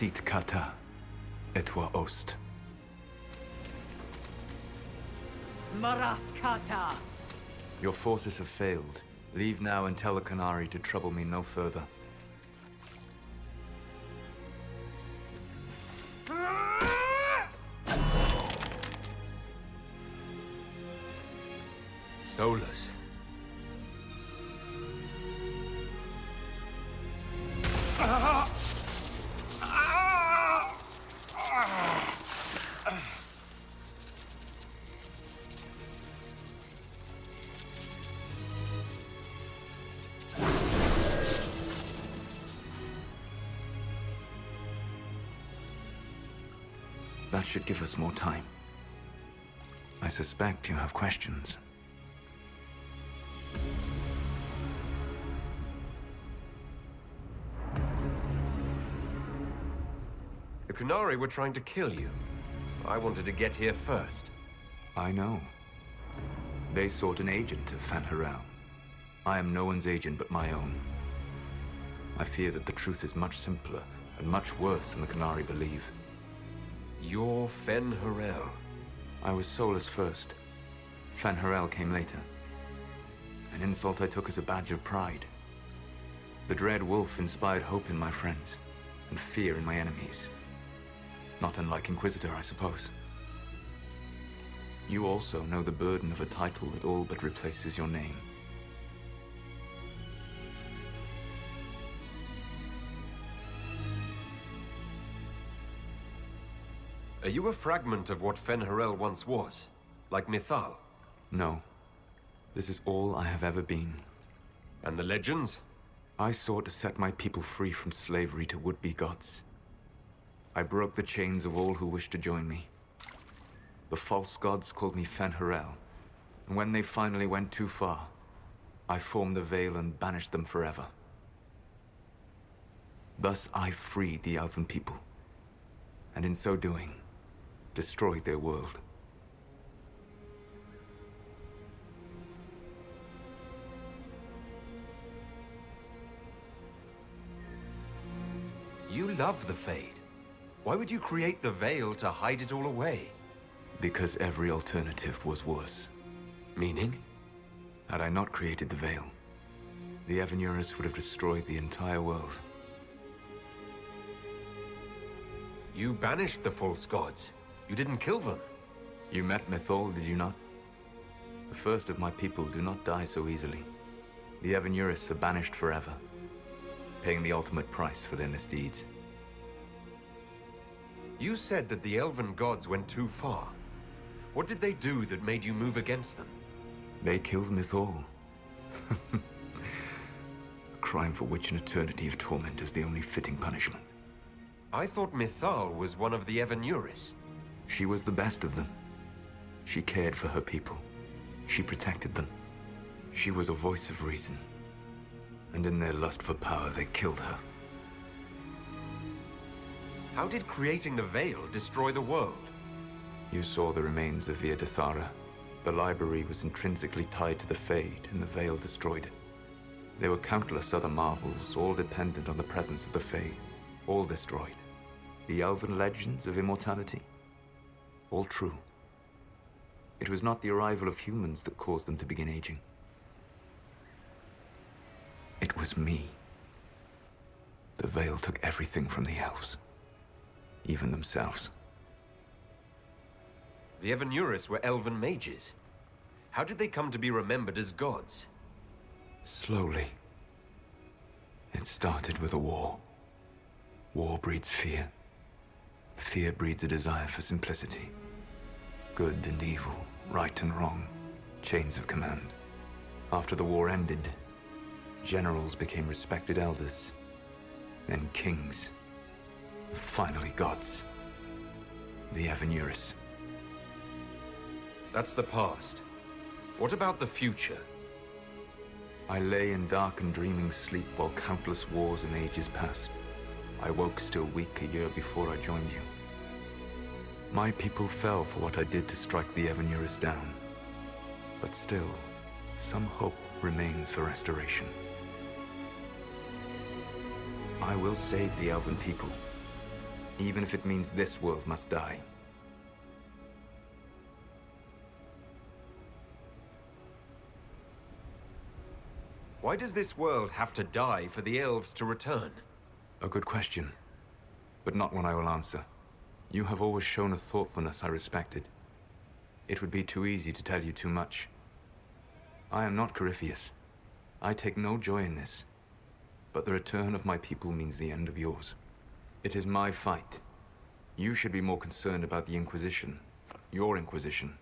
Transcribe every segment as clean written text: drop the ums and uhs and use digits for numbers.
Dit kata, et toi ost. Maraskata! Your forces have failed. Leave now and tell the Canary to trouble me no further. Solus. That should give us more time. I suspect you have questions. The Canary were trying to kill you. I wanted to get here first. I know. They sought an agent of Fanharel. I am no one's agent but my own. I fear that the truth is much simpler and much worse than the Canary believe. You're Fanharel. I was Solus first. Fanharel came later. An insult I took as a badge of pride. The Dread Wolf inspired hope in my friends, and fear in my enemies. Not unlike Inquisitor, I suppose. You also know the burden of a title that all but replaces your name. Are you a fragment of what Fanharel once was? Like Mythal? No. This is all I have ever been. And the legends? I sought to set my people free from slavery to would-be gods. I broke the chains of all who wished to join me. The false gods called me Fanharel, and when they finally went too far, I formed the Veil and banished them forever. Thus I freed the Elven people, and in so doing, destroyed their world. You love the Fade. Why would you create the Veil to hide it all away? Because every alternative was worse. Meaning? Had I not created the Veil, the Evanurus would have destroyed the entire world. You banished the false gods. You didn't kill them. You met Mythal, did you not? The first of my people do not die so easily. The Evanurus are banished forever, paying the ultimate price for their misdeeds. You said that the Elven gods went too far. What did they do that made you move against them? They killed Mythal. A crime for which an eternity of torment is the only fitting punishment. I thought Mythal was one of the Evanurus. She was the best of them. She cared for her people. She protected them. She was a voice of reason. And in their lust for power, they killed her. How did creating the Veil destroy the world? You saw the remains of Via Dethara. The library was intrinsically tied to the Fade, and the Veil destroyed it. There were countless other marvels, all dependent on the presence of the Fade, all destroyed. The elven legends of immortality, all true. It was not the arrival of humans that caused them to begin aging. It was me. The Veil took everything from the elves, even themselves. The Evanurus were elven mages. How did they come to be remembered as gods? Slowly. It started with a war. War breeds fear. Fear breeds a desire for simplicity. Good and evil, right and wrong, chains of command. After the war ended, generals became respected elders, then kings, finally gods. The Evanurus. That's the past. What about the future? I lay in dark and dreaming sleep while countless wars and ages passed. I woke still weak a year before I joined you. My people fell for what I did to strike the Evanurus down. But still, some hope remains for restoration. I will save the Elven people, even if it means this world must die. Why does this world have to die for the elves to return? A good question, but not one I will answer. You have always shown a thoughtfulness I respected. It would be too easy to tell you too much. I am not Corypheus. I take no joy in this. But the return of my people means the end of yours. It is my fight. You should be more concerned about the Inquisition. Your Inquisition.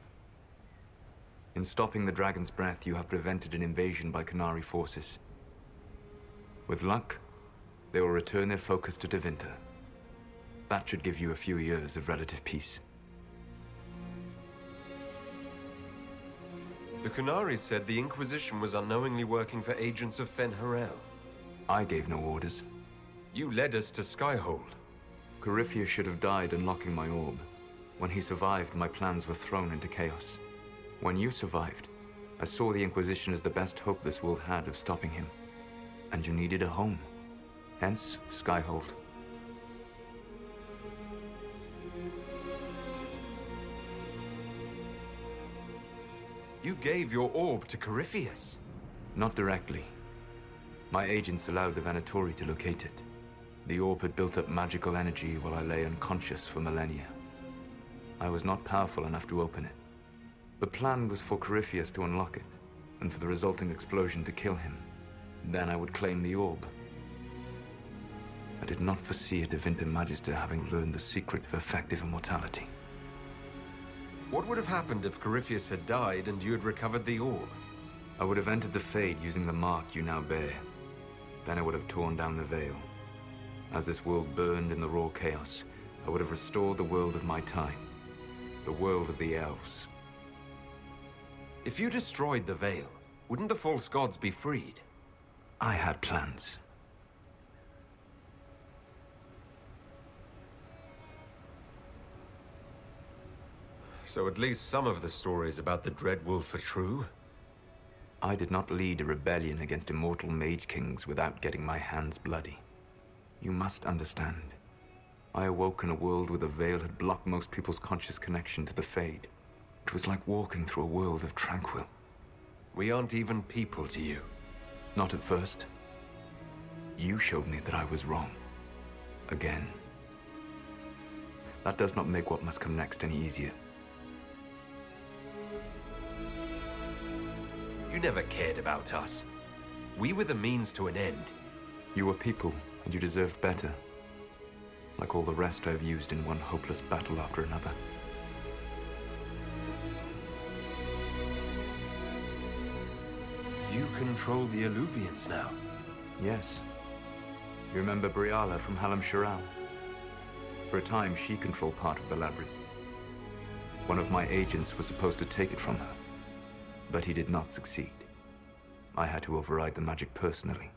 In stopping the Dragon's Breath, you have prevented an invasion by Qunari forces. With luck, they will return their focus to Tevinter. That should give you a few years of relative peace. The Qunari said the Inquisition was unknowingly working for agents of Fen-Harel. I gave no orders. You led us to Skyhold. Corypheus should have died unlocking my orb. When he survived, my plans were thrown into chaos. When you survived, I saw the Inquisition as the best hope this world had of stopping him. And you needed a home. Hence, Skyhold. You gave your orb to Corypheus. Not directly. My agents allowed the Venatori to locate it. The orb had built up magical energy while I lay unconscious for millennia. I was not powerful enough to open it. The plan was for Corypheus to unlock it, and for the resulting explosion to kill him. Then I would claim the orb. I did not foresee a Tevinter Magister having learned the secret of effective immortality. What would have happened if Corypheus had died and you had recovered the orb? I would have entered the Fade using the mark you now bear. Then I would have torn down the veil. As this world burned in the raw chaos, I would have restored the world of my time. The world of the elves. If you destroyed the veil, wouldn't the false gods be freed? I had plans. So at least some of the stories about the Dreadwolf are true? I did not lead a rebellion against immortal mage kings without getting my hands bloody. You must understand. I awoke in a world where the veil had blocked most people's conscious connection to the Fade. It was like walking through a world of tranquil. We aren't even people to you. Not at first. You showed me that I was wrong. Again. That does not make what must come next any easier. You never cared about us. We were the means to an end. You were people, and you deserved better. Like all the rest I've used in one hopeless battle after another. You control the Alluvians now. Yes. You remember Briala from Halam Shiral? For a time, she controlled part of the labyrinth. One of my agents was supposed to take it from her, but he did not succeed. I had to override the magic personally.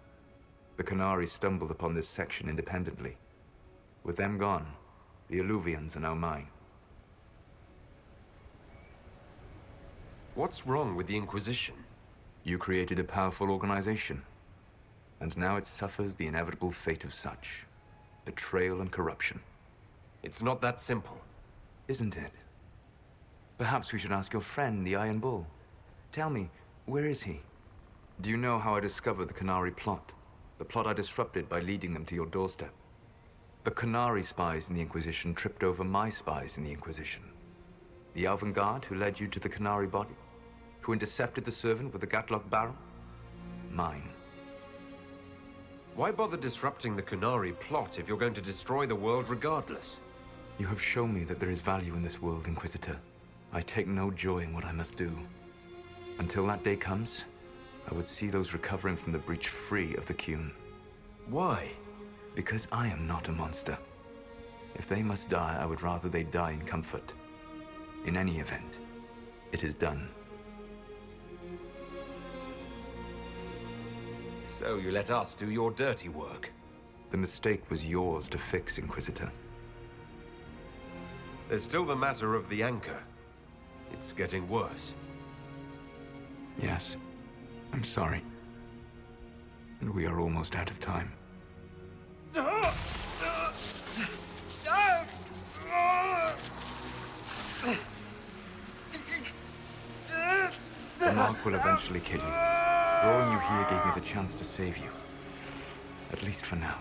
The Qunari stumbled upon this section independently. With them gone, the Alluvians are now mine. What's wrong with the Inquisition? You created a powerful organization, and now it suffers the inevitable fate of such. Betrayal and corruption. It's not that simple. Isn't it? Perhaps we should ask your friend, the Iron Bull. Tell me, where is he? Do you know how I discovered the Qunari plot? The plot I disrupted by leading them to your doorstep. The Qunari spies in the Inquisition tripped over my spies in the Inquisition. The Elven Guard who led you to the Qunari body? Who intercepted the servant with the Gatlock barrel? Mine. Why bother disrupting the Qunari plot if you're going to destroy the world regardless? You have shown me that there is value in this world, Inquisitor. I take no joy in what I must do. Until that day comes, I would see those recovering from the breach free of the Qun. Why? Because I am not a monster. If they must die, I would rather they die in comfort. In any event, it is done. So you let us do your dirty work? The mistake was yours to fix, Inquisitor. There's still the matter of the anchor. It's getting worse. Yes, I'm sorry. And we are almost out of time. dark will eventually kill you. Drawing you here gave me the chance to save you. At least for now.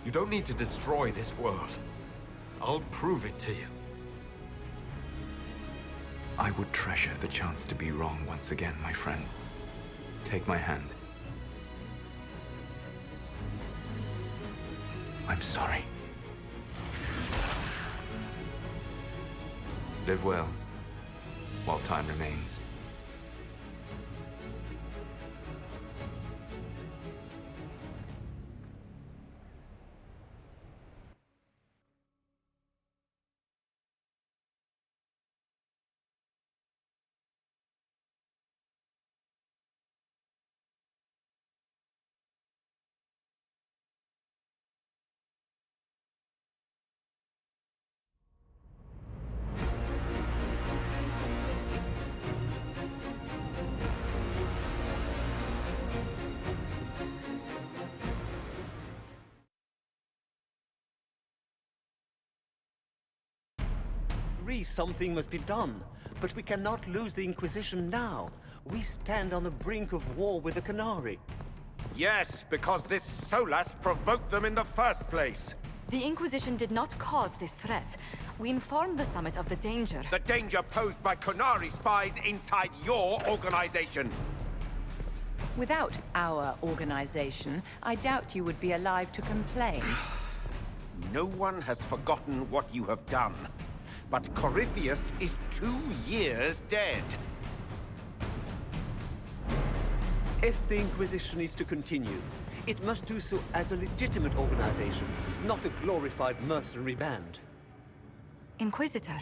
You don't need to destroy this world. I'll prove it to you. I would treasure the chance to be wrong once again, my friend. Take my hand. I'm sorry. Live well, while time remains. Something must be done, but we cannot lose the Inquisition now. We stand on the brink of war with the Canary. Yes, because this Solas provoked them in the first place. The Inquisition did not cause this threat. We informed the Summit of the danger. The danger posed by Canary spies inside your organization. Without our organization, I doubt you would be alive to complain. No one has forgotten what you have done. But Corypheus is 2 years dead. If the Inquisition is to continue, it must do so as a legitimate organization, not a glorified mercenary band. Inquisitor.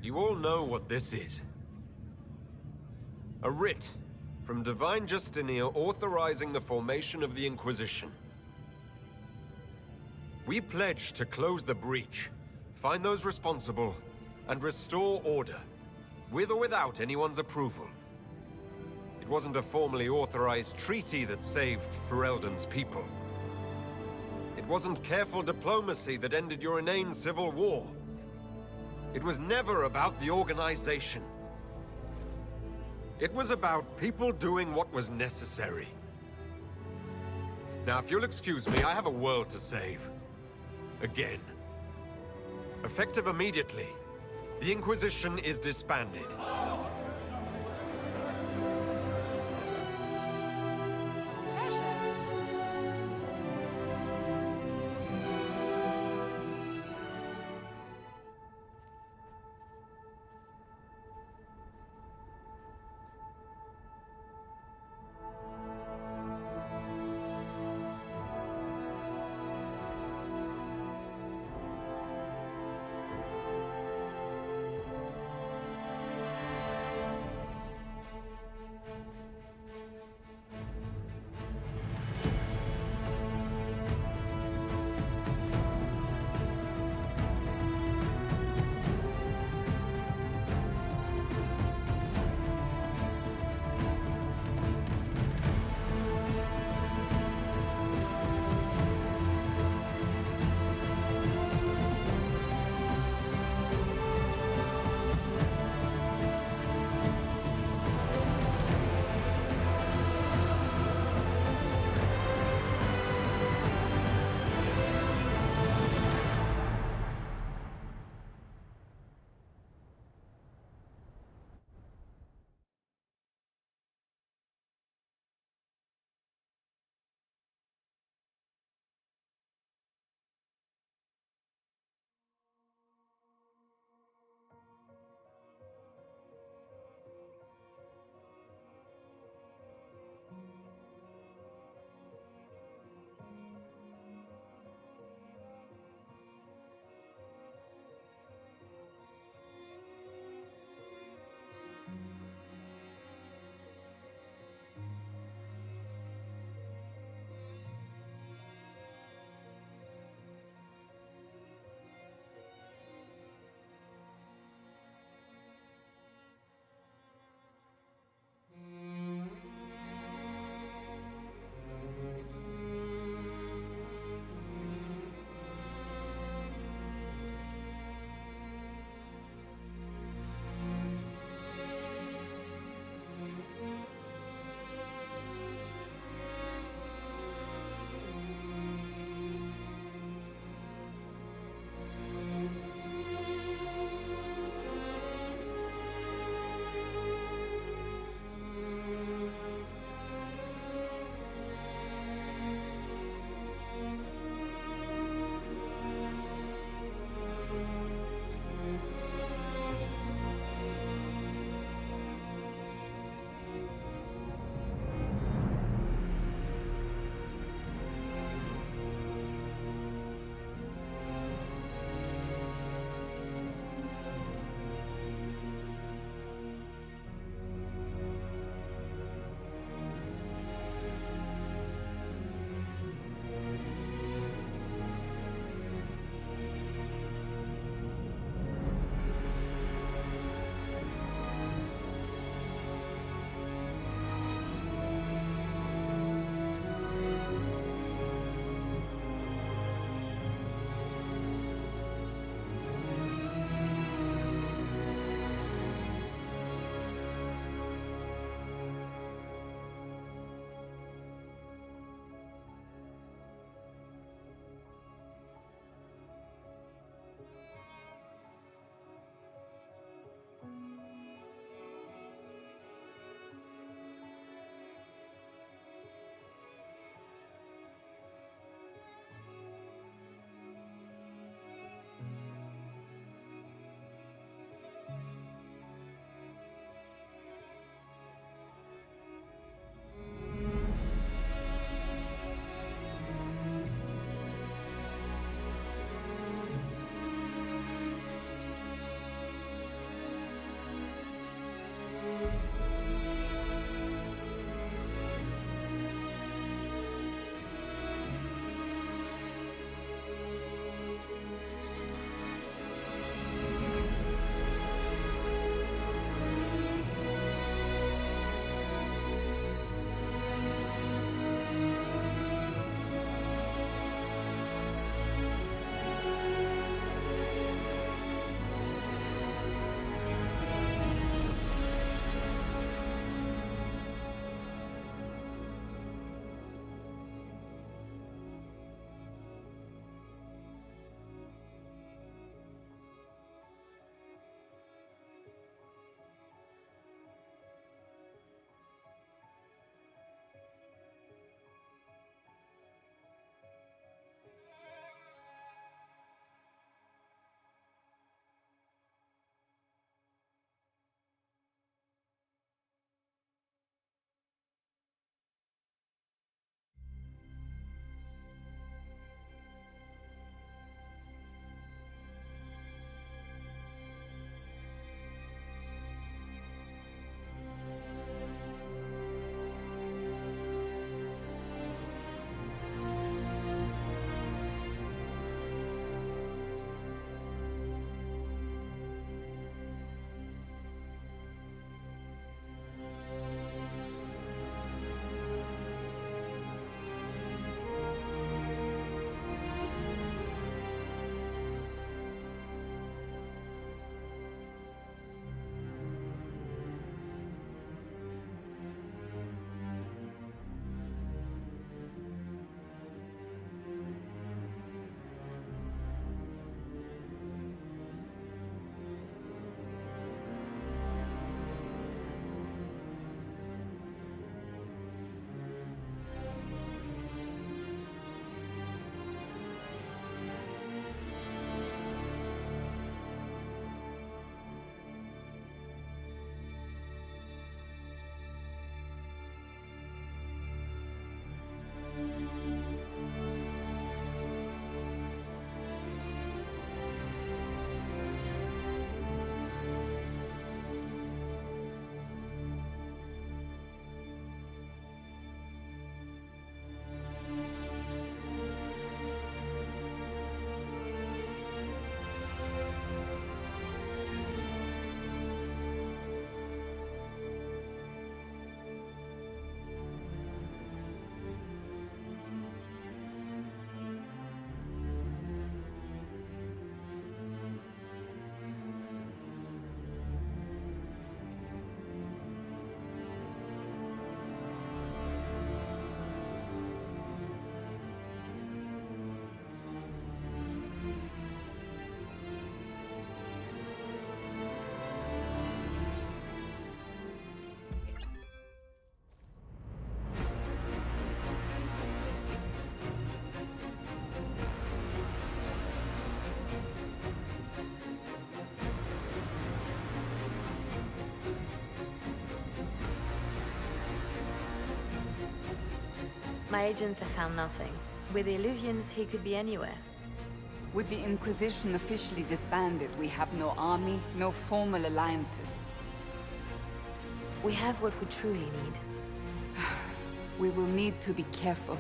You all know what this is. A writ from Divine Justinia authorizing the formation of the Inquisition. We pledge to close the breach, find those responsible, and restore order, with or without anyone's approval. It wasn't a formally authorized treaty that saved Ferelden's people. It wasn't careful diplomacy that ended your inane civil war. It was never about the organization. It was about people doing what was necessary. Now, if you'll excuse me, I have a world to save. Again. Effective immediately, the Inquisition is disbanded. My agents have found nothing. With the Illuvians, he could be anywhere. With the Inquisition officially disbanded, we have no army, no formal alliances. We have what we truly need. We will need to be careful.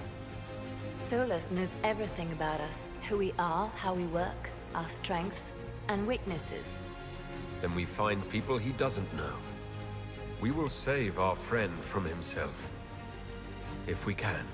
Solus knows everything about us. Who we are, how we work, our strengths and weaknesses. Then we find people he doesn't know. We will save our friend from himself. If we can.